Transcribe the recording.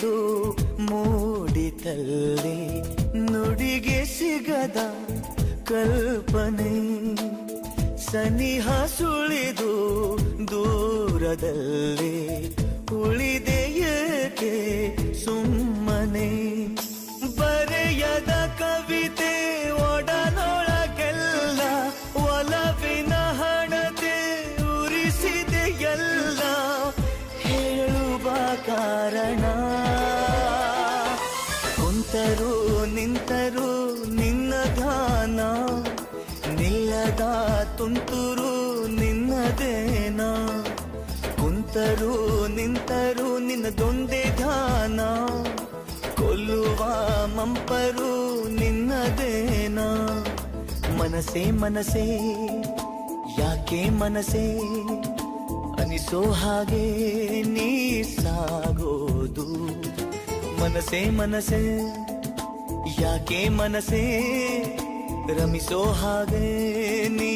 ಸುಳಿದು ಮೂಡಿತಲ್ಲಿ ನುಡಿಗೆ ಸಿಗದ ಕಲ್ಪನೆ ಸನಿಹ ಸುಳಿದು ದೂರದಲ್ಲಿ ಉಳಿದೆಯೇಕೆ ಸುಮ್ಮನೆ ಬರೆಯದ ಕವಿತೆ ಒಡನೊಳಗೆಲ್ಲ ಒಲವಿನ ಹಣತೆ ಉರಿಸಿದೆಯಲ್ಲ ಹೇಳುವ ಕಾರಣ ಕುಂತರು ನಿಂತರು ನಿನ್ನ ಧ್ಯಾನ ನಿಲ್ಲದ ತುಂತುರು ನಿನ್ನದೇನ ಕುಂತರು ನಿಂತರು ನಿನ್ನದೊಂದೇ ಧ್ಯಾನ ಕೊಲ್ಲುವ ಮಂಪರು ನಿನ್ನದೇನ ಮನಸೇ ಮನಸೇ ಯಾಕೆ ಮನಸೇ ಅನಿಸೋ ಹಾಗೆ ನೀ ಸಾಗೋದು ಮನಸೇ ಮನಸೇ ಯಾಕೆ ಮನಸೇ ರಮಿಸೋ ಹಾಗೆ ನೀ